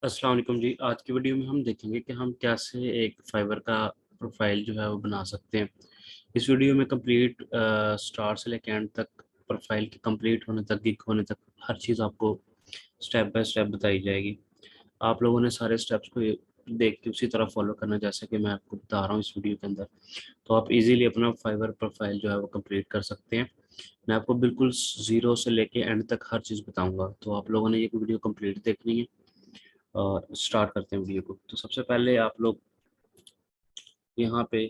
अस्सलाम वालेकुम जी। आज की वीडियो में हम देखेंगे कि हम कैसे एक फाइवर का प्रोफाइल जो है वो बना सकते हैं। इस वीडियो में कंप्लीट स्टार्ट से लेकर एंड तक, प्रोफाइल के कंप्लीट होने तक, गिग होने तक हर चीज़ आपको स्टेप बाय स्टेप बताई जाएगी। आप लोगों ने सारे स्टेप्स को देख के उसी तरह फॉलो करना जैसे कि मैं आपको बता रहा हूँ इस वीडियो के अंदर। तो आप इजीली अपना फाइवर प्रोफाइल जो है वो कंप्लीट कर सकते हैं। मैं आपको बिल्कुल ज़ीरो से लेके एंड तक हर चीज़ बताऊंगा, तो आप लोगों ने ये वीडियो कंप्लीट देखनी है। और स्टार्ट करते हैं वीडियो को। तो सबसे पहले आप लोग यहाँ पे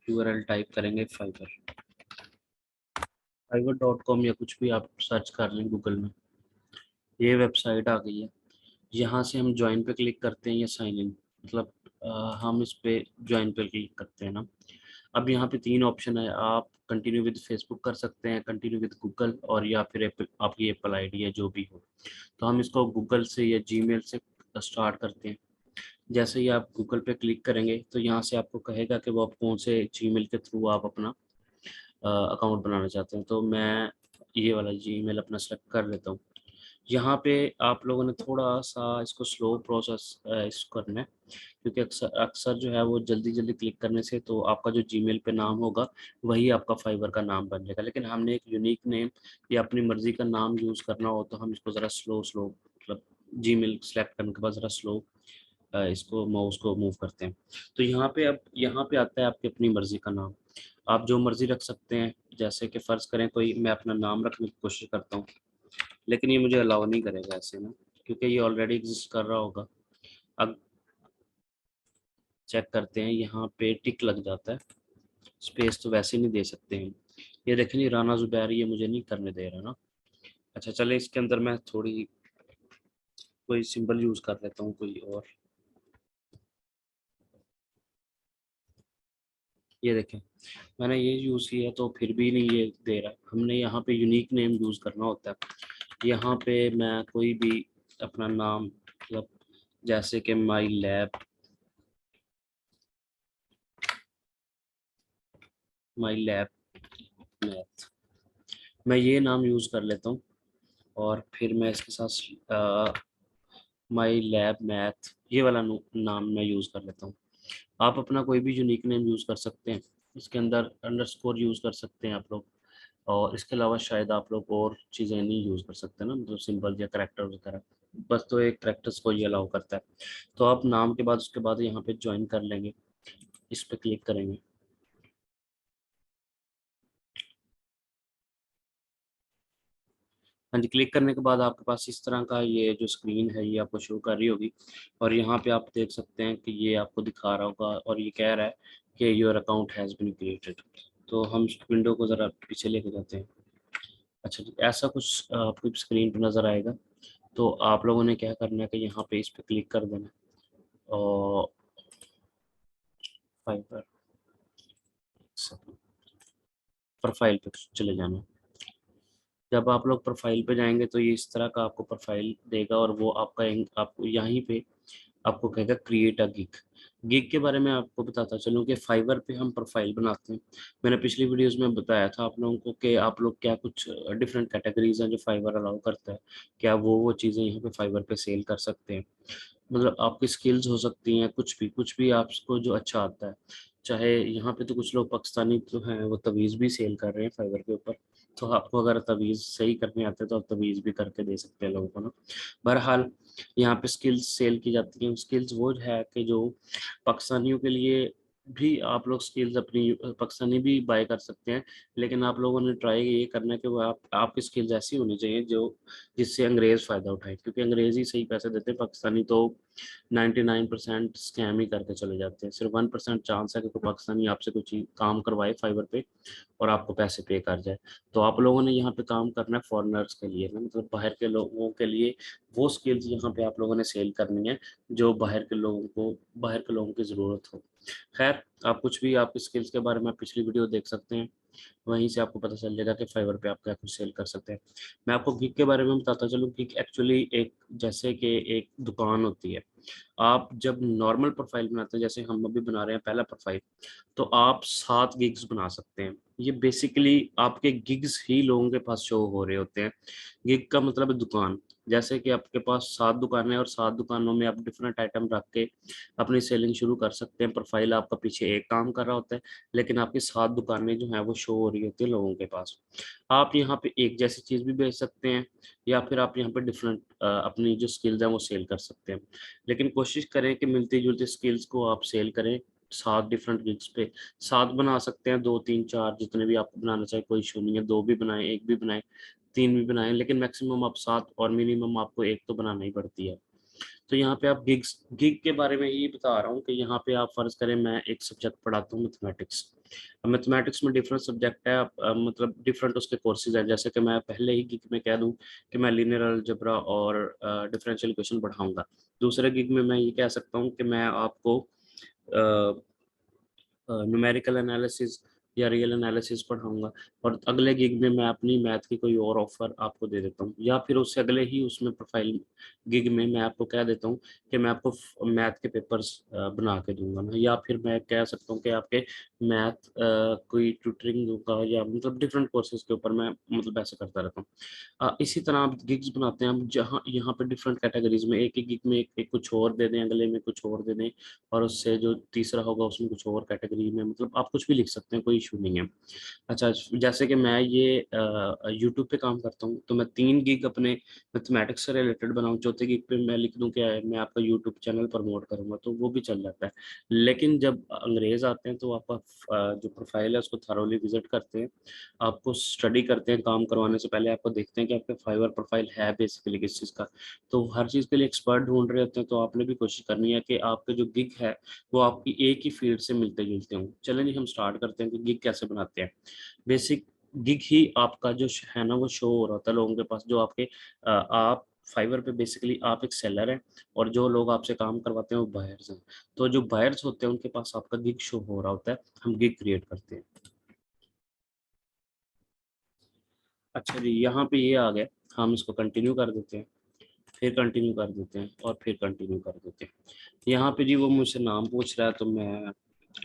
यूआरएल टाइप करेंगे फाइवर.com, या कुछ भी आप सर्च कर लें गूगल में। ये वेबसाइट आ गई है। यहाँ से हम ज्वाइन पे क्लिक करते हैं या साइन इन, मतलब हम इस पे ज्वाइन पे क्लिक करते हैं ना। अब यहाँ पे तीन ऑप्शन है। आप कंटिन्यू विद फेसबुक कर सकते हैं, कंटिन्यू विद गूगल, और या फिर आपकी एप्पल आईडी है जो भी हो। तो हम इसको गूगल से या जीमेल से स्टार्ट करते हैं। जैसे ही आप गूगल पे क्लिक करेंगे तो यहाँ से आपको कहेगा कि वो आप कौन से जीमेल के थ्रू आप अपना अकाउंट बनाना चाहते हैं। तो मैं ये वाला जीमेल अपना सेलेक्ट कर लेता हूँ। यहाँ पे आप लोगों ने थोड़ा सा इसको स्लो प्रोसेस इसको करना है, क्योंकि अक्सर अक्सर जो है वो जल्दी जल्दी क्लिक करने से तो आपका जो जीमेल पे नाम होगा वही आपका फाइवर का नाम बन जाएगा। लेकिन हमने एक यूनिक नेम या अपनी मर्जी का नाम यूज़ करना हो तो हम इसको ज़रा स्लो स्लो, मतलब जीमेल सेलेक्ट करने के बाद ज़रा स्लो इसको माउस को मूव करते हैं। तो यहाँ पे अब यहाँ पे आता है आपकी अपनी मर्जी का नाम। आप जो मर्जी रख सकते हैं। जैसे कि फ़र्ज़ करें कोई मैं अपना नाम रखने की कोशिश करता हूँ, लेकिन ये मुझे अलाउ नहीं करेगा ऐसे ना, क्योंकि ये ऑलरेडी एग्जिस्ट कर रहा होगा। अब चेक करते हैं, यहाँ पे टिक लग जाता है। स्पेस तो वैसे नहीं दे सकते हैं। ये देखें नहीं, राना जुबैर ये मुझे नहीं करने दे रहा ना। अच्छा चले, इसके अंदर मैं थोड़ी कोई सिंबल यूज़ कर लेता हूँ कोई और। ये देखें, मैंने ये यूज़ किया तो फिर भी नहीं ये दे रहा। हमने यहाँ पे यूनिक नेम यूज़ करना होता है। यहाँ पे मैं कोई भी अपना नाम, मतलब जैसे कि माई लैब मैथ, मैं ये नाम यूज़ कर लेता हूँ। और फिर मैं इसके साथ माई लैब मैथ ये वाला नाम मैं यूज़ कर लेता हूँ। आप अपना कोई भी यूनिक नेम यूज़ कर सकते हैं। इसके अंदर अंडरस्कोर यूज़ कर सकते हैं आप लोग, और इसके अलावा शायद आप लोग और चीज़ें नहीं यूज़ कर सकते ना, मतलब सिंबल या करैक्टर वगैरह। बस तो एक करैक्टर्स को ये अलाउ करता है। तो आप नाम के बाद उसके बाद यहाँ पे ज्वाइन कर लेंगे, इस पे क्लिक करेंगे। हाँ जी, क्लिक करने के बाद आपके पास इस तरह का ये जो स्क्रीन है ये आपको शो कर रही होगी। और यहाँ पे आप देख सकते हैं कि ये आपको दिखा रहा होगा और ये कह रहा है कि your account has been created. तो हम विंडो को ज़रा पीछे लेके जाते हैं। अच्छा जी, ऐसा कुछ आपकी स्क्रीन पर नज़र आएगा। तो आप लोगों ने क्या करना है कि यहाँ पे इस पे क्लिक कर देना है और फाइवर प्रोफाइल पे चले जाना है। जब आप लोग प्रोफाइल पे जाएंगे तो ये इस तरह का आपको प्रोफाइल देगा, और वो आपको यहीं पे आपको कहेगा क्रिएट अ गिग। गिग के बारे में आपको बताता चलूँ कि फाइवर पे हम प्रोफाइल बनाते हैं। मैंने पिछली वीडियोस में बताया था आप लोगों को कि आप लोग क्या कुछ डिफरेंट कैटेगरीज हैं जो फाइवर अलाउ करता है, क्या वो चीज़ें यहाँ पे फाइवर पे सेल कर सकते हैं। मतलब आपकी स्किल्स हो सकती हैं, कुछ भी आपको जो अच्छा आता है। चाहे यहाँ पे तो कुछ लोग पाकिस्तानी तो हैं, वो तवीज़ भी सेल कर रहे हैं फाइवर के ऊपर। तो आपको अगर तवीज़ सही करने आते हैं तो आप तवीज़ भी करके दे सकते हैं लोगों को ना। बहरहाल यहाँ पे स्किल्स सेल की जाती हैं। स्किल्स वो है कि जो पाकिस्तानियों के लिए भी आप लोग स्किल्स अपनी पाकिस्तानी भी बाय कर सकते हैं। लेकिन आप लोगों ने ट्राई ये करना है कि वो आपकी स्किल्स ऐसी होनी चाहिए जो जिससे अंग्रेज़ फ़ायदा उठाए, क्योंकि अंग्रेज़ ही सही पैसे देते हैं। पाकिस्तानी तो 99% स्कैम ही करके चले जाते हैं। सिर्फ 1% चांस है कि कोई पाकिस्तानी आपसे कुछ चीज़ काम करवाए फाइवर पे और आपको पैसे पे कर जाए। तो आप लोगों ने यहाँ पे काम करना है फॉरेनर्स के लिए ना, मतलब बाहर के लोगों के लिए वो स्किल्स यहाँ पे आप लोगों ने सेल करनी है जो बाहर के लोगों की ज़रूरत हो। खैर, आप कुछ भी आपकी स्किल्स के बारे में आप पिछली वीडियो देख सकते हैं। वहीं से आपको पता चल जाएगा कि फाइवर पे आप क्या कुछ सेल कर सकते हैं। मैं आपको गिग के बारे में बताता चलूँ। गिग एक्चुअली एक जैसे कि एक दुकान होती है। आप जब नॉर्मल प्रोफाइल बनाते हैं, जैसे हम अभी बना रहे हैं पहला प्रोफाइल, तो आप 7 गिग्स बना सकते हैं। ये बेसिकली आपके गिग्स ही लोगों के पास शो हो रहे होते हैं। गिग का मतलब है दुकान। जैसे कि आपके पास 7 दुकानें और 7 दुकानों में आप डिफरेंट आइटम रख के अपनी सेलिंग शुरू कर सकते हैं। प्रोफाइल आपका पीछे एक काम कर रहा होता है, लेकिन आपकी 7 दुकानें जो हैं वो शो हो रही होती है लोगों के पास। आप यहाँ पे एक जैसी चीज़ भी बेच सकते हैं, या फिर आप यहाँ पे डिफरेंट अपनी जो स्किल्स हैं वो सेल कर सकते हैं। लेकिन कोशिश करें कि मिलती जुलती स्किल्स को आप सेल करें। 7 डिफरेंट गिग्स पे 7 बना सकते हैं, 2 3 4 जितने भी आपको बनाना चाहिए, कोई इशू नहीं है। 2 भी बनाएं, 1 भी बनाएं, 3 भी बनाएं, लेकिन मैक्सिमम आप 7 और मिनिमम आपको 1 तो बनाना ही पड़ती है। तो यहाँ पे आप गिग के बारे में ये बता रहा हूँ कि यहाँ पे आप फर्ज करें मैं एक सब्जेक्ट पढ़ाता हूँ मैथमेटिक्स। अब मैथमेटिक्स में डिफरेंट सब्जेक्ट है, मतलब डिफरेंट उसके कोर्सेज हैं। जैसे कि मैं पहले ही गिग में कह दूँ कि मैं लीनियर अलजेब्रा और डिफरेंशियल इक्वेशन पढ़ाऊंगा। दूसरे गिग में मैं ये कह सकता हूँ कि मैं आपको न्यूमेरिकल एनालिसिस या रियल एनालिसिस पढ़ाऊंगा। और अगले गिग में मैं अपनी मैथ की कोई और ऑफर आपको दे देता हूँ, या फिर उससे अगले ही उसमें प्रोफाइल गिग में मैं आपको कह देता हूँ कि मैं आपको मैथ के पेपर्स बना के दूंगा ना, या फिर मैं कह सकता हूँ कि आपके मैथ कोई ट्यूटरिंग दूंगा, या मतलब डिफरेंट कोर्सेज के ऊपर मैं मतलब ऐसे करता रहता हूँ। इसी तरह आप गिग्स बनाते हैं हम, जहाँ यहाँ पे डिफरेंट कैटेगरीज में एक ही गिग में एक कुछ और दे दें, अगले में कुछ और दे दें, और उससे जो तीसरा होगा उसमें कुछ और कैटेगरी में, मतलब आप कुछ भी लिख सकते हैं, कोई इशू नहीं है। अच्छा, जैसे कि मैं ये यूट्यूब पे काम करता हूँ, तो मैं 3 गिग अपने मैथमेटिक्स से रिलेटेड बनाऊँ, चौथे गिग पे मैं लिख दूँ कि मैं आपका यूट्यूब चैनल प्रमोट करूँगा, तो वो भी चल जाता है। लेकिन जब अंग्रेज आते हैं तो आपका जो प्रोफाइल है उसको थरोली विजिट करते हैं, आपको स्टडी करते हैं। काम करवाने से पहले आपको देखते हैं कि आपका फाइवर प्रोफाइल है बेसिकली किस चीज़ का। तो हर चीज़ के लिए एक्सपर्ट ढूंढ रहे होते हैं, तो आपने भी कोशिश करनी है कि आपके जो गिग है वो आपकी एक ही फील्ड से मिलते जुलते हों। चलें जी, हम स्टार्ट करते हैं कि गिग कैसे बनाते हैं। बेसिक गिग ही आपका जो है ना वो शो हो रहा होता है लोगों के पास, जो आपके आप फाइवर पे बेसिकली आप एक सेलर हैं, और जो लोग आपसे काम करवाते हैं वो बायर्स हैं। तो जो बायर्स होते हैं उनके पास आपका गिग शो हो रहा होता है, हम गिग क्रिएट करते हैं। अच्छा जी, यहाँ पे ये आ गया, हम इसको कंटिन्यू कर देते हैं, फिर कंटिन्यू कर देते हैं, और फिर कंटिन्यू कर देते हैं। यहाँ पे जी वो मुझसे नाम पूछ रहा है, तो मैं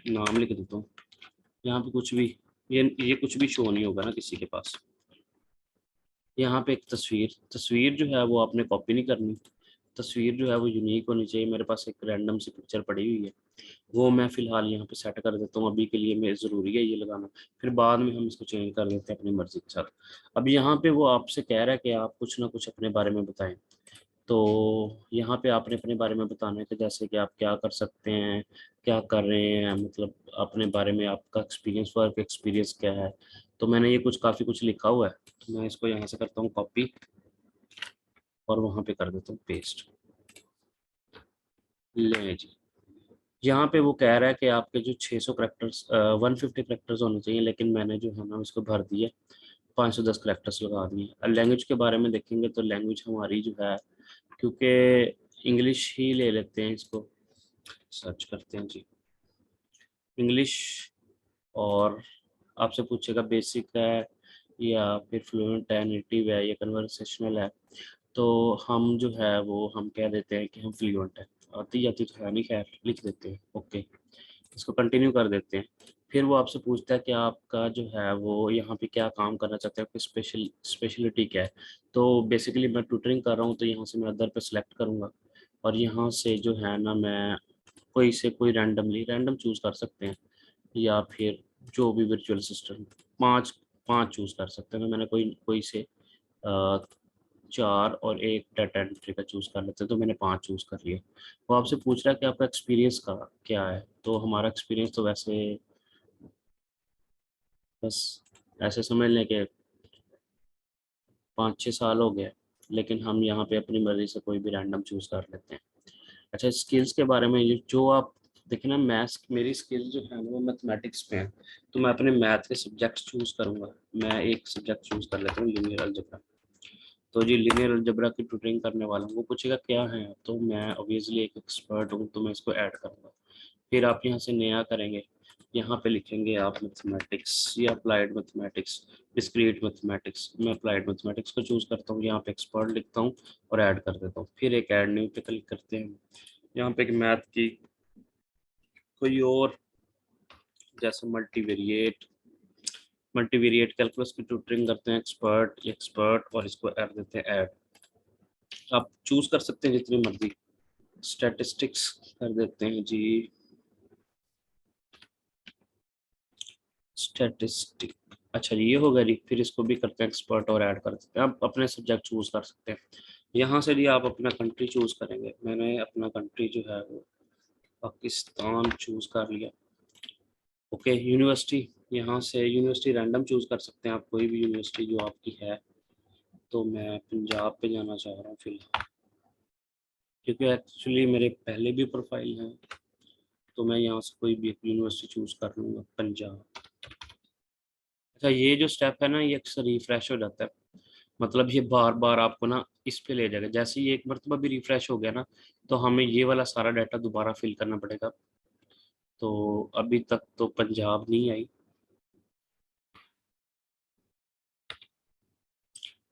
नाम लिख देता हूँ। यहाँ पे कुछ भी, ये कुछ भी शो नहीं होगा ना किसी के पास। यहाँ पे एक तस्वीर, तस्वीर जो है वो आपने कॉपी नहीं करनी। तस्वीर जो है वो यूनिक होनी चाहिए। मेरे पास एक रैंडम सी पिक्चर पड़ी हुई है, वो मैं फिलहाल यहाँ पे सेट कर देता हूँ, अभी के लिए मैं ज़रूरी है ये लगाना। फिर बाद में हम इसको चेंज कर देते हैं अपनी मर्जी के साथ। अब यहाँ पे वो आपसे कह रहा है कि आप कुछ ना कुछ अपने बारे में बताएं। तो यहाँ पे आपने अपने बारे में बताना है कि जैसे कि आप क्या कर सकते हैं, क्या कर रहे हैं, मतलब अपने बारे में आपका एक्सपीरियंस, वर्क एक्सपीरियंस क्या है। तो मैंने ये कुछ काफ़ी कुछ लिखा हुआ है, तो मैं इसको यहाँ से करता हूँ कॉपी, और वहाँ पे कर देता हूँ पेस्ट। ले जी, यहाँ पे वो कह रहा है कि आपके जो 600 करेक्टर्स 150 करेक्टर्स होने चाहिए, लेकिन मैंने जो है ना उसको भर दिए, 510 करेक्टर्स लगा दिए। लैंग्वेज के बारे में देखेंगे तो लैंग्वेज हमारी जो है, क्योंकि इंग्लिश ही ले लेते हैं इसको, सर्च करते हैं जी इंग्लिश। और आपसे पूछेगा बेसिक है या फिर फ्लुएंट है, नेटिव है या कन्वर्सेशनल है। तो हम जो है वो हम कह देते हैं कि हम फ्लुएंट है। आती जाती तो है नहीं, खैर लिख देते हैं, ओके। इसको कंटिन्यू कर देते हैं। फिर वो आपसे पूछता है कि आपका जो है वो यहाँ पे क्या काम करना चाहते हैं, आपकी स्पेशलिटी क्या है। तो बेसिकली मैं ट्यूटरिंग कर रहा हूँ, तो यहाँ से मैं अदर पे सिलेक्ट करूँगा, और यहाँ से जो है ना मैं कोई से कोई रैंडम चूज़ कर सकते हैं, या फिर जो भी वर्चुअल असिस्टेंट, पाँच पाँच चूज़ कर सकते हैं। तो मैंने कोई कोई से 4 और एक डाटा एंट्री का चूज़ कर लेते हैं, तो मैंने 5 चूज़ कर लिए। वो आपसे पूछ रहा है कि आपका एक्सपीरियंस का क्या है। तो हमारा एक्सपीरियंस तो वैसे बस ऐसे समझ लें कि 5-6 साल हो गए, लेकिन हम यहाँ पे अपनी मर्ज़ी से कोई भी रैंडम चूज़ कर लेते हैं। अच्छा, स्किल्स के बारे में, ये जो आप देखिए ना, मैथ्स मेरी स्किल्स जो है वो मैथमेटिक्स में है, तो मैं अपने मैथ के सब्जेक्ट्स चूज़ करूँगा। मैं एक सब्जेक्ट चूज़ कर लेता हूँ, लीनियर अलजेब्रा। तो जी लीनियर अलजेब्रा की ट्यूटरिंग करने वाला हूँ। वो पूछेगा क्या है, तो मैं ऑब्वियसली एक एक्सपर्ट हूँ, तो मैं इसको ऐड करूँगा। फिर आप यहाँ से नया करेंगे, यहाँ पे लिखेंगे आप मैथमेटिक्स या अप्लाइड मैथमेटिक्स, डिस्क्रीट मैथमेटिक्स। मैं अप्लाइड मैथमेटिक्स को चूज़ करता हूँ, यहाँ पे एक्सपर्ट लिखता हूँ और ऐड कर देता हूँ। फिर एक ऐड न्यू पे क्लिक करते हैं। यहाँ पे एक मैथ की कोई और, जैसे मल्टीवेरिएट कैलकुलस की ट्यूटरिंग करते हैं, एक्सपर्ट एक्सपर्ट, और इसको ऐड देते हैं ऐड। आप चूज कर सकते हैं जितनी मर्जी। स्टैटिस्टिक्स कर देते हैं जी, स्टैटिस्टिक। अच्छा ये होगा जी, फिर इसको भी करते हैं एक्सपर्ट और ऐड कर सकते हैं। आप अपने सब्जेक्ट चूज कर सकते हैं यहाँ से जी। आप अपना कंट्री चूज करेंगे, मैंने अपना कंट्री जो है वो पाकिस्तान चूज कर लिया। ओके, यूनिवर्सिटी, यहाँ से यूनिवर्सिटी रैंडम चूज कर सकते हैं आप, कोई भी यूनिवर्सिटी जो आपकी है। तो मैं पंजाब पे जाना चाह रहा हूँ फिलहाल, क्योंकि एक्चुअली मेरे पहले भी प्रोफाइल हैं। तो मैं यहाँ से कोई भी एक यूनिवर्सिटी चूज कर लूँगा, पंजाब। अच्छा ये जो स्टेप है ना, ये अक्सर रिफ्रेश हो जाता है, मतलब ये बार बार आपको ना इस पे ले जाएगा। जैसे ही एक मरतबा भी रिफ्रेश हो गया ना, तो हमें ये वाला सारा डाटा दोबारा फिल करना पड़ेगा। तो अभी तक तो पंजाब नहीं आई।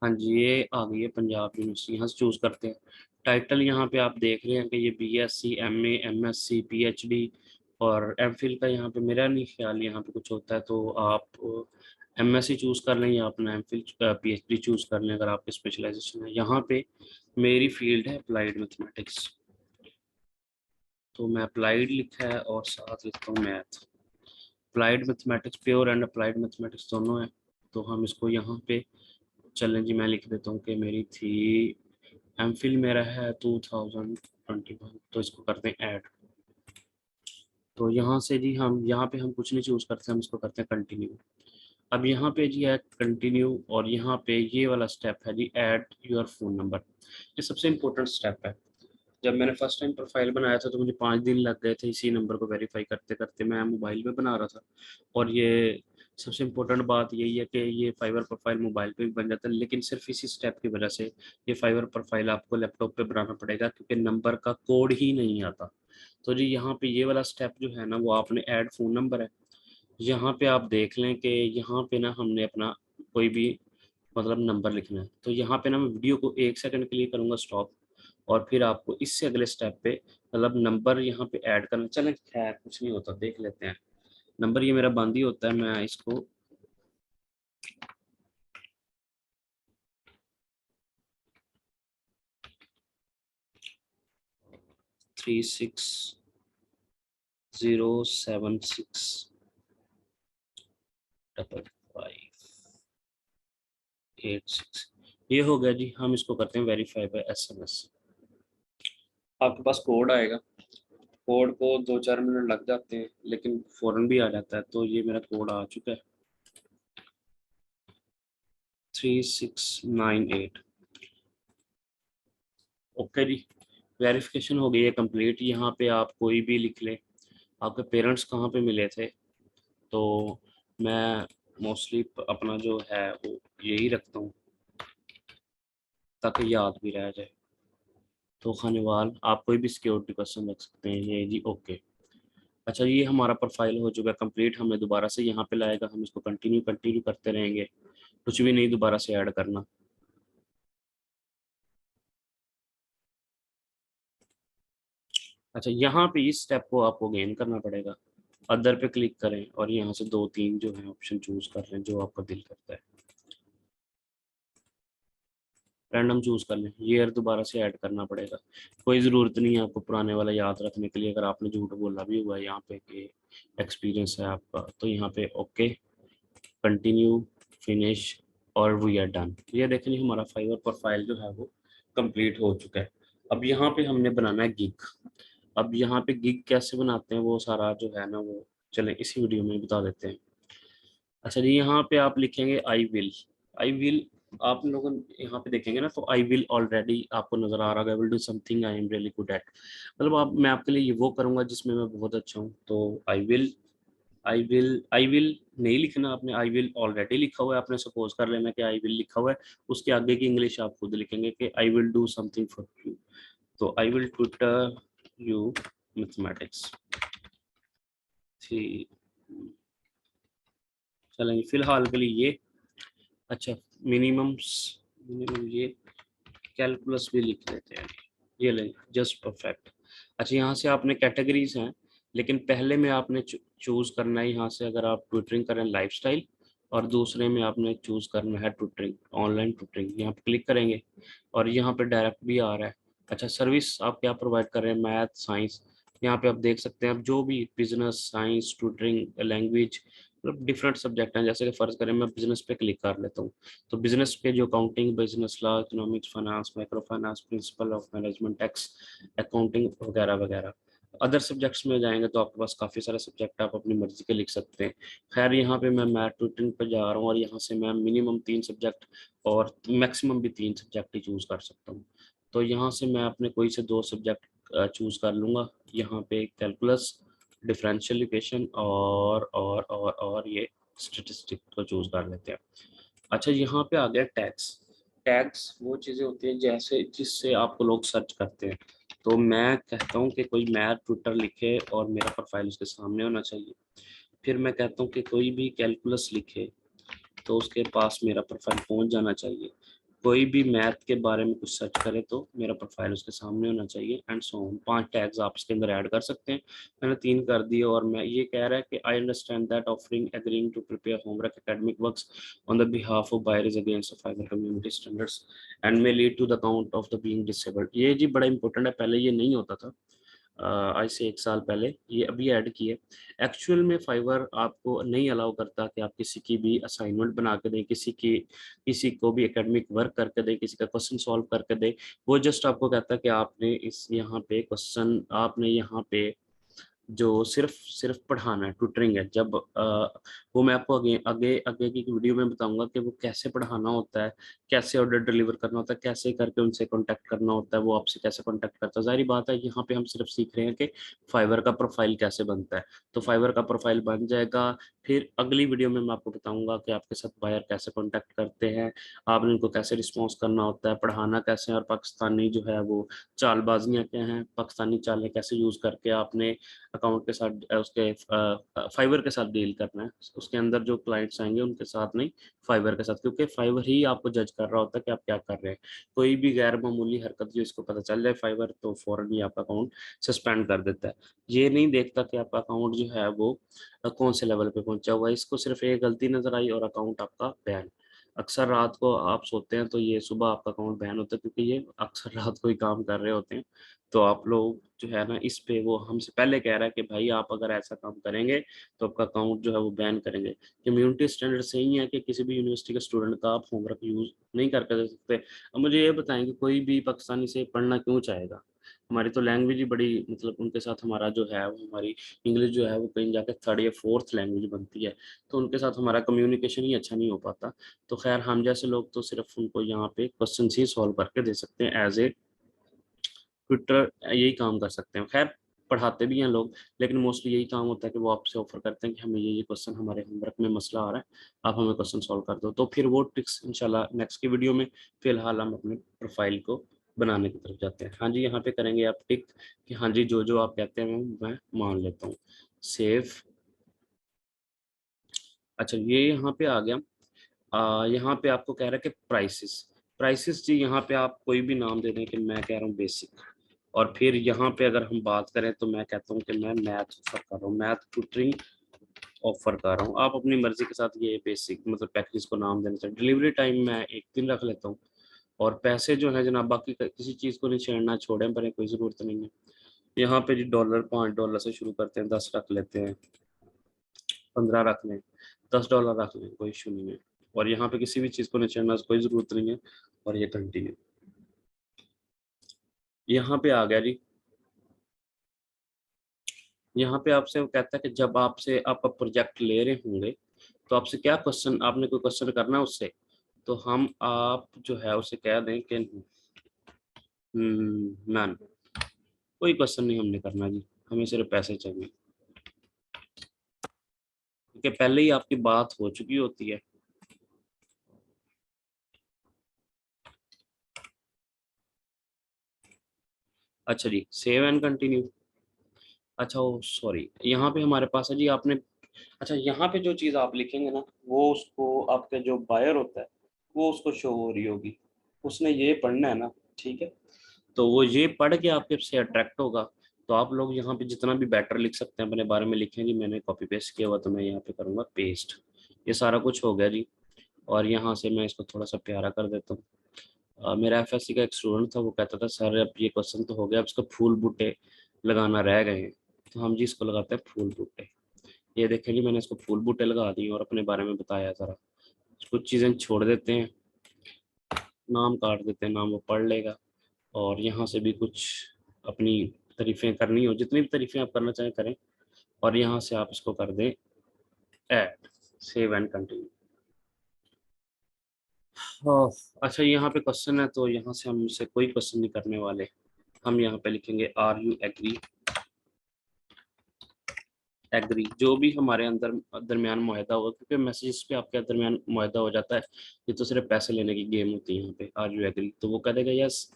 हाँ जी, ये आ गई है पंजाब यूनिवर्सिटी। यहाँ से चूज करते हैं टाइटल। यहाँ पे आप देख रहे हैं कि ये बीएससी, एमए, एमएससी, पीएचडी और एमफिल का यहाँ पे मेरा नहीं ख्याल यहाँ पे कुछ होता है। तो आप एमएससी चूज कर लें या अपना एमफिल पीएचडी चूज कर लें अगर आपकी स्पेशलाइजेशन है। यहाँ पे मेरी फील्ड है अप्लाइड मैथमेटिक्स, तो मैं अप्लाइड लिखा है और साथ लिखता हूँ math. Applied mathematics, pure and applied mathematics दोनों है। तो हम इसको यहाँ पे चलें जी, मैं लिख देता हूँ कि मेरी थी एमफिल मेरा है 2021, तो इसको करते हैं ऐड। तो यहाँ से जी हम यहाँ पे हम कुछ नहीं चूज करते, हम इसको करते हैं कंटिन्यू। अब यहाँ पे जी है कंटिन्यू, और यहाँ पे ये वाला स्टेप है जी ऐड योर फोन नंबर। ये सबसे इम्पोर्टेंट स्टेप है। जब मैंने फर्स्ट टाइम प्रोफाइल बनाया था तो मुझे 5 दिन लग गए थे इसी नंबर को वेरीफाई करते करते। मैं मोबाइल पे बना रहा था, और ये सबसे इम्पोर्टेंट बात यही है कि ये फाइवर प्रोफाइल मोबाइल पे भी बन जाता है, लेकिन सिर्फ इसी स्टेप की वजह से ये फाइवर प्रोफाइल आपको लैपटॉप पे बनाना पड़ेगा, क्योंकि नंबर का कोड ही नहीं आता। तो जी यहाँ पे ये वाला स्टेप जो है ना, वो आपने ऐड फोन नंबर है। यहाँ पे आप देख लें कि यहाँ पे ना हमने अपना कोई भी मतलब नंबर लिखना है। तो यहाँ पे ना मैं वीडियो को 1 सेकंड के लिए करूँगा स्टॉप, और फिर आपको इससे अगले स्टेप पे मतलब नंबर यहाँ पे ऐड करना। चलें खैर कुछ नहीं होता, देख लेते हैं। नंबर ये मेरा बंद ही होता है, मैं इसको 36076556। ये हो गया जी। हम इसको करते हैं वेरीफाई बाय एसएमएस। आपके पास कोड आएगा, कोड को 2-4 मिनट लग जाते हैं लेकिन फौरन भी आ जाता है। तो ये मेरा कोड आ चुका है 3698। ओके जी, वेरिफिकेशन हो गई है कंप्लीट। यहाँ पे आप कोई भी लिख लें, आपके पेरेंट्स कहाँ पे मिले थे। तो मैं मोस्टली अपना जो है वो यही रखता हूँ ताकि याद भी रह जाए। तो खानेवाल, आप कोई भी सिक्योरिटी क्वेश्चन रख सकते हैं ये जी। ओके, अच्छा ये हमारा प्रोफाइल हो चुका है कंप्लीट। हमें दोबारा से यहाँ पे लाएगा, हम इसको कंटिन्यू कंटिन्यू करते रहेंगे, कुछ भी नहीं दोबारा से ऐड करना। अच्छा यहाँ पे इस स्टेप को आपको गेन करना पड़ेगा। अदर पे क्लिक करें और यहाँ से 2-3 जो है ऑप्शन चूज कर लें जो आपका दिल करता है। रैंडम चूज कर लें, ईयर दोबारा से ऐड करना पड़ेगा। कोई ज़रूरत नहीं है आपको पुराने वाला याद रखने के लिए। अगर आपने झूठ बोला भी हुआ है यहाँ पे कि एक्सपीरियंस है आपका, तो यहाँ पे ओके, कंटिन्यू, फिनिश, और वी आर डन। ये देखें जी, हमारा फाइवर प्रोफाइल जो है वो कंप्लीट हो चुका है। अब यहाँ पे हमने बनाना है गिग। अब यहाँ पे गिग कैसे बनाते हैं वो सारा जो है ना, वो चलें इसी वीडियो में बता देते हैं। अच्छा जी, यहाँ पे आप लिखेंगे आई विल। आई विल आप लोग यहाँ पे देखेंगे ना, तो आई विल ऑलरेडी आपको नजर आ रहा है। आई will do something I am really good at, मतलब आप मैं आपके लिए ये वो करूंगा जिसमें मैं बहुत अच्छा हूँ। तो आई विल, आई विल नहीं लिखना आपने, आई विल ऑलरेडी लिखा हुआ है। आपने सपोज कर लेना कि आई विल लिखा हुआ है, उसके आगे की इंग्लिश आप खुद लिखेंगे कि I will do something for you. तो I will tutor you mathematics थी। चलेंगे फिलहाल के लिए ये। अच्छा, मिनिमम मिनिमम ये कैलकुलस भी लिख लेते हैं, ये लें जस्ट परफेक्ट। अच्छा यहाँ से आपने कैटेगरीज हैं, लेकिन पहले में आपने चूज करना है यहाँ से। अगर आप ट्विटरिंग करें लाइफस्टाइल, और दूसरे में आपने चूज करना है ट्यूटरिंग, ऑनलाइन ट्यूटरिंग। यहाँ पे क्लिक करेंगे और यहाँ पे डायरेक्ट भी आ रहा है। अच्छा, सर्विस आप क्या प्रोवाइड कर रहे हैं, मैथ साइंस। यहाँ पे आप देख सकते हैं, आप जो भी बिजनेस साइंस ट्यूटरिंग लैंग्वेज, मतलब डिफरेंट सब्जेक्ट हैं। जैसे कि फर्ज करें मैं बिजनेस पे क्लिक कर लेता हूँ, तो बिजनेस के जो accounting, business law, economics, finance, micro finance, principle of management, tax, accounting वगैरह वगैरह। अदर सब्जेक्ट्स में जाएंगे तो आपके पास काफ़ी सारे सब्जेक्ट आप अपनी मर्जी के लिख सकते हैं। खैर यहाँ पे मैं मैथ ट्यूटरिंग पे जा रहा हूँ और यहाँ से मैं मिनिमम 3 सब्जेक्ट और मैक्सिमम भी 3 सब्जेक्ट ही चूज़ कर सकता हूँ। तो यहाँ से मैं अपने कोई से 2 सब्जेक्ट चूज़ कर लूँगा। यहाँ पे कैलकुलस, डिफरेंशियल इक्वेशन और ये स्टेटिस्टिक को चूज़ कर लेते हैं। अच्छा, यहाँ पे आ गया टैक्स। टैक्स वो चीज़ें होती हैं जैसे जिससे आपको लोग सर्च करते हैं। तो मैं कहता हूँ कि कोई मैथ ट्विटर लिखे और मेरा प्रोफाइल उसके सामने होना चाहिए। फिर मैं कहता हूँ कि कोई भी कैलकुलस लिखे तो उसके पास मेरा प्रोफाइल पहुंच जाना चाहिए। कोई भी मैथ के बारे में कुछ सर्च करे तो मेरा प्रोफाइल उसके सामने होना चाहिए, एंड सो ऑन। 5 टैग्स आप इसके अंदर ऐड कर सकते हैं। मैंने 3 कर दिए और मैं ये कह रहा है कि I understand that offering agreeing to prepare homework academic works on the behalf of buyer is against the Fiverr community standards and may lead to the account of the being disabled. ये जी बड़ा important है, पहले ये नहीं होता था। आज से 1 साल पहले, ये अभी ऐड किए। एक्चुअल में फाइवर आपको नहीं अलाउ करता कि आप किसी की भी असाइनमेंट बना के दें, किसी को भी एकेडमिक वर्क करके दें, किसी का क्वेश्चन सॉल्व करके दें। वो जस्ट आपको कहता है कि आपने इस यहाँ पे क्वेश्चन, आपने यहाँ पे जो सिर्फ सिर्फ पढ़ाना है, ट्यूटरिंग है। जब वो मैं आपको आगे आगे आगे की वीडियो में बताऊंगा कि वो कैसे पढ़ाना होता है, कैसे ऑर्डर डिलीवर करना होता है, कैसे करके उनसे कांटेक्ट करना होता है, वो आपसे कैसे कांटेक्ट करता है। जाहिर बात है यहाँ पे हम सिर्फ सीख रहे हैं कि फाइवर का प्रोफाइल कैसे बनता है। तो फाइवर का प्रोफाइल बन जाएगा, फिर अगली वीडियो में मैं आपको बताऊंगा कि आपके साथ बायर कैसे कॉन्टेक्ट करते हैं, आपने उनको कैसे रिस्पॉन्स करना होता है, पढ़ाना कैसे है, और पाकिस्तानी जो है वो चालबाजियाँ क्या हैं, पाकिस्तानी चालें कैसे यूज़ करके आपने अकाउंट के साथ उसके फाइवर के साथ डील करना है। उसके अंदर जो क्लाइंट्स आएंगे उनके साथ नहीं, फाइवर के साथ, क्योंकि फाइवर ही आपको जज कर रहा होता है कि आप क्या कर रहे हैं। कोई भी गैर मामूली हरकत जो इसको पता चल जाए फाइवर, तो फौरन ही आपका अकाउंट सस्पेंड कर देता है। ये नहीं देखता कि आपका अकाउंट जो है वो कौन से लेवल पे पहुंचा हुआ है। इसको सिर्फ एक गलती नजर आई और अकाउंट आपका बैन। अक्सर रात को आप सोते हैं तो ये सुबह आपका अकाउंट बैन होता है, क्योंकि ये अक्सर रात को ही काम कर रहे होते हैं। तो आप लोग जो है ना, इस पे वो हमसे पहले कह रहा है कि भाई आप अगर ऐसा काम करेंगे तो आपका अकाउंट जो है वो बैन करेंगे। कम्युनिटी स्टैंडर्ड सही है कि किसी भी यूनिवर्सिटी के स्टूडेंट का आप होमवर्क यूज नहीं करके दे सकते। अब मुझे ये बताएंगे, कोई भी पाकिस्तानी से पढ़ना क्यों चाहेगा? हमारी तो लैंग्वेज ही बड़ी, मतलब उनके साथ हमारा जो है वो, हमारी इंग्लिश जो है वो कहीं जाके 3rd या 4th लैंग्वेज बनती है। तो उनके साथ हमारा कम्युनिकेशन ही अच्छा नहीं हो पाता। तो खैर हम जैसे लोग तो सिर्फ उनको यहाँ पे क्वेश्चन ही सॉल्व करके दे सकते हैं, एज ए ट्विटर यही काम कर सकते हैं। खैर पढ़ाते भी हैं लोग, लेकिन मोस्टली यही काम होता है कि वो आपसे ऑफर करते हैं कि हमें ये क्वेश्चन, हमारे होमवर्क में मसला आ रहा है, आप हमें क्वेश्चन सॉल्व कर दो। तो फिर वो ट्रिक्स इंशाल्लाह नेक्स्ट की वीडियो में। फिलहाल हम अपने प्रोफाइल को बनाने की तरफ जाते हैं। हाँ जी, यहाँ पे करेंगे आप टिक कि हाँ जी जो जो आप कहते हैं मैं मान लेता हूँ। सेव। अच्छा, ये यहाँ पे आ गया। यहाँ पे आपको कह रहा है कि प्राइसेस। प्राइसेस जी, यहाँ पे आप कोई भी नाम दे दें, कि मैं कह रहा हूँ बेसिक। और फिर यहाँ पे अगर हम बात करें तो मैं कहता हूँ कि मैं मैथ ऑफर कर रहा हूँ, मैथ ट्यूटरिंग ऑफर कर रहा हूँ। आप अपनी मर्जी के साथ ये बेसिक मतलब पैकेज को नाम देना चाहिए। डिलीवरी टाइम मैं 1 दिन रख लेता हूँ। और पैसे जो है जनाब, बाकी किसी चीज़ को नहीं छेड़ना, छोड़ें पर कोई ज़रूरत नहीं है। यहाँ पे जी डॉलर, $5 से शुरू करते हैं, 10 रख लेते हैं, 15 रख लें, $10 रख लें, कोई इशू नहीं है। और यहाँ पे किसी भी चीज़ को नहीं छेड़ना, कोई ज़रूरत नहीं है। और ये कंटिन्यू। यहाँ पे आ गया जी। यहाँ पे आपसे वो कहता है कि जब आपसे आपका प्रोजेक्ट ले रहे होंगे तो आपसे क्या क्वेश्चन, आपने कोई क्वेश्चन करना है उससे। तो हम आप जो है उसे कह दें कि मैन, कोई क्वेश्चन नहीं हमने करना जी, हमें सिर्फ पैसे चाहिए, क्योंकि पहले ही आपकी बात हो चुकी होती है। अच्छा जी, सेव एंड कंटिन्यू। अच्छा, ओ सॉरी, यहाँ पे हमारे पास है जी, आपने, अच्छा यहाँ पे जो चीज़ आप लिखेंगे ना, वो उसको आपका जो बायर होता है वो उसको शो हो रही होगी। उसने ये पढ़ना है ना, ठीक है। तो वो ये पढ़ के आपके से अट्रैक्ट होगा। तो आप लोग यहाँ पे जितना भी बेटर लिख सकते हैं अपने बारे में लिखें जी। मैंने कॉपी पेस्ट किया हुआ तो मैं यहाँ पे करूँगा पेस्ट। ये सारा कुछ हो गया जी। और यहाँ से मैं इसको थोड़ा सा प्यारा कर देता हूँ। मेरा एफएससी का एक स्टूडेंट था, वो कहता था सर अब ये क्वेश्चन तो हो गया, अब इसको फूल बूटे लगाना रह गए हैं। तो हम जी इसको लगाते हैं फूल बूटे। ये देखें जी, मैंने इसको फूल बूटे लगा दिए और अपने बारे में बताया ज़रा। कुछ चीज़ें छोड़ देते हैं, नाम काट देते हैं, नाम वो पढ़ लेगा। और यहाँ से भी कुछ अपनी तारीफें करनी हो, जितनी भी तारीफें आप करना चाहें करें। और यहाँ से आप इसको कर दें ऐड, सेव एंड कंटिन्यू। हाँ, अच्छा यहाँ पे क्वेश्चन है, तो यहाँ से हम इसे कोई क्वेश्चन नहीं करने वाले। हम यहाँ पे लिखेंगे आर यू एग्री। एग्री जो भी हमारे अंदर दरमियान मुआहदा होगा, क्योंकि मैसेजेस पे आपके दरमियान मुआहदा हो जाता है। ये तो सिर्फ पैसे लेने की गेम होती है। यहाँ पे आर यू एग्री, तो वो कह देगा yes.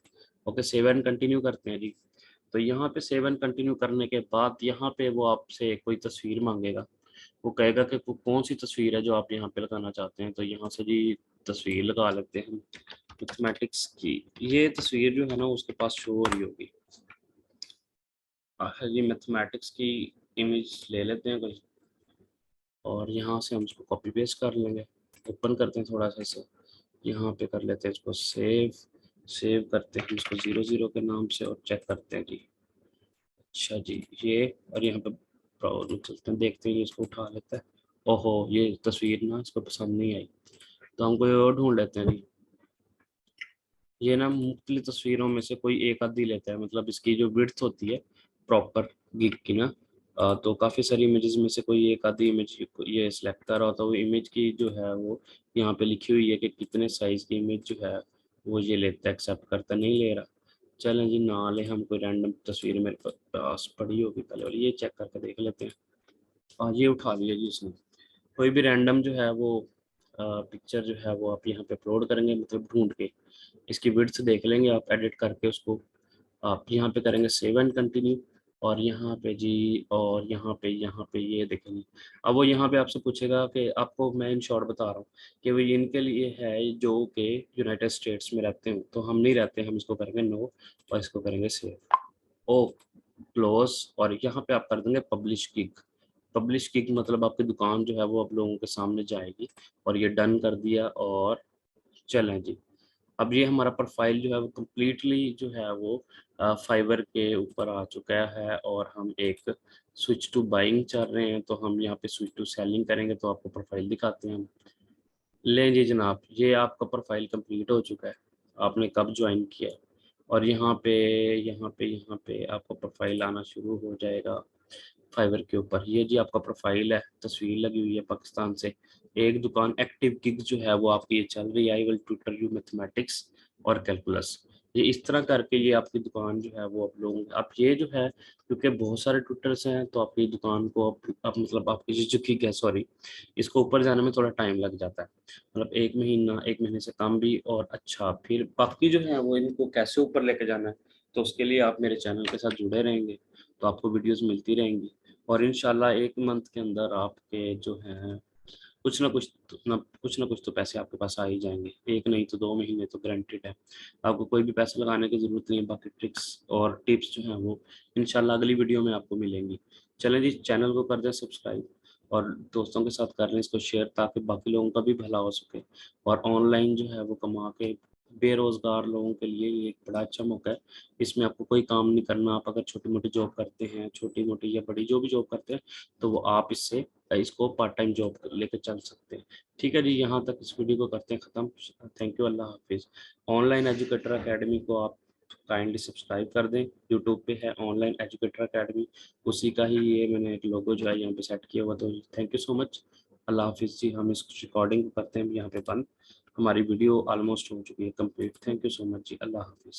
Okay, save and continue करते हैं जी। तो यहाँ पे सेव एंड कंटिन्यू करने के बाद यहाँ पे वो आपसे कोई तस्वीर मांगेगा। वो कहेगा कि कौन सी तस्वीर है जो आप यहाँ पे लगाना चाहते हैं। तो यहाँ से जी तस्वीर लगा लेते हैं हम मैथमेटिक्स की। ये तस्वीर जो है ना उसके पास शो हो रही होगी। अच्छा जी, मैथमेटिक्स की इमेज ले लेते हैं कोई, और यहाँ से हम इसको कॉपी पेस्ट कर लेंगे। ओपन करते हैं थोड़ा सा इसे, यहाँ पे कर लेते हैं इसको सेव। सेव करते हैं हम इसको 00 के नाम से और चेक करते हैं जी। अच्छा जी, ये और यहाँ पे प्रॉब्लम चलते हैं, देखते हैं ये इसको उठा लेता है। ओहो, ये तस्वीर ना इसको पसंद नहीं आई, तो हम कोई और ढूंढ लेते हैं जी। ये ना मुख्तलिफ तस्वीरों में से कोई एक आधी लेता है, मतलब इसकी जो विड्थ होती है प्रॉपर गिग की ना, तो काफ़ी सारी इमेजेस में से कोई एक आधी इमेज ये सिलेक्ट कर रहा होता है। वो इमेज की जो है वो यहाँ पे लिखी हुई है कि कितने साइज की इमेज जो है वो ये लेता है, एक्सेप्ट करता नहीं ले रहा। चलें जी, ना ले, हम कोई रैंडम तस्वीर मेरे पास पड़ी होगी पहले वाली, ये चेक करके देख लेते हैं। ये उठा लिया जी उसने। कोई भी रैंडम जो है वो पिक्चर जो है वो आप यहाँ पे अपलोड करेंगे, मतलब ढूंढ के इसकी विड्थ देख लेंगे आप एडिट करके उसको। आप यहाँ पे करेंगे सेव एंड कंटिन्यू, और यहाँ पे जी, और यहाँ पे ये देखेंगे। अब वो यहाँ पे आपसे पूछेगा कि आपको मैं इन शॉर्ट बता रहा हूँ कि वो इनके लिए है जो कि यूनाइटेड स्टेट्स में रहते हैं, तो हम नहीं रहते, हम इसको करेंगे नो और इसको करेंगे सेव। ओ क्लोज, और यहाँ पे आप कर देंगे पब्लिश किक। पब्लिश किक मतलब आपकी दुकान जो है वो आप लोगों के सामने जाएगी। और ये डन कर दिया, और चलें जी। अब ये हमारा प्रोफाइल जो है वो कम्प्लीटली जो है वो फाइवर के ऊपर आ चुका है, और हम एक स्विच टू बाइंग चल रहे हैं। तो हम यहाँ पे स्विच टू सेलिंग करेंगे, तो आपको प्रोफाइल दिखाते हैं हम। लें जी जनाब, ये आपका प्रोफाइल कंप्लीट हो चुका है। आपने कब ज्वाइन किया है, और यहाँ पे आपका प्रोफाइल आना शुरू हो जाएगा फाइवर के ऊपर। ये जी आपका प्रोफाइल है, तस्वीर लगी हुई है पाकिस्तान से। एक दुकान एक्टिव गिग जो है वो आपकी ये चल रही है, आई विल ट्यूटर यू मैथमेटिक्स और कैलकुलस। ये इस तरह करके ये आपकी दुकान जो है वो आप लोग, आप ये जो है, क्योंकि बहुत सारे ट्विटर्स हैं, तो आपकी दुकान को आप मतलब आपकी जो गिग है, सॉरी, इसको ऊपर जाने में थोड़ा टाइम लग जाता है। मतलब एक महीना, एक महीने से कम भी। और अच्छा, फिर बाकी जो है वो इनको कैसे ऊपर लेके जाना है, तो उसके लिए आप मेरे चैनल के साथ जुड़े रहेंगे, तो आपको वीडियोस मिलती रहेंगी। और इंशाल्लाह एक मंथ के अंदर आपके जो हैं कुछ ना कुछ तो पैसे आपके पास आ ही जाएंगे। एक नहीं तो 2 महीने तो गारंटेड है। आपको कोई भी पैसे लगाने की ज़रूरत नहीं है। बाकी ट्रिक्स और टिप्स जो हैं वो इंशाल्लाह अगली वीडियो में आपको मिलेंगी। चलें जी, चैनल को कर दें सब्सक्राइब, और दोस्तों के साथ कर लें इसको शेयर, ताकि बाकी लोगों का भी भला हो सके। और ऑनलाइन जो है वो कमा के, बेरोज़गार लोगों के लिए ये एक बड़ा अच्छा मौका है। इसमें आपको कोई काम नहीं करना। आप अगर छोटी मोटी जॉब करते हैं, छोटी मोटी या बड़ी जो भी जॉब करते हैं, तो वो आप इसको पार्ट टाइम जॉब लेकर चल सकते हैं। ठीक है जी, यहाँ तक इस वीडियो को करते हैं ख़त्म। थैंक यू, अल्लाह हाफिज़। ऑनलाइन एजुकेटर अकेडमी को आप काइंडली सब्सक्राइब कर दें। यूट्यूब पे है ऑनलाइन एजुकेटर अकेडमी, उसी का ही ये मैंने एक लोगो जो है यहाँ पे सेट किया हुआ। तो थैंक यू सो मच, अल्लाह हाफिज़ जी। हम इस रिकॉर्डिंग को करते हैं यहाँ पे बंद। हमारी वीडियो ऑलमोस्ट हो चुकी है complete. Thank you so much जी, अल्लाह हाफिज़।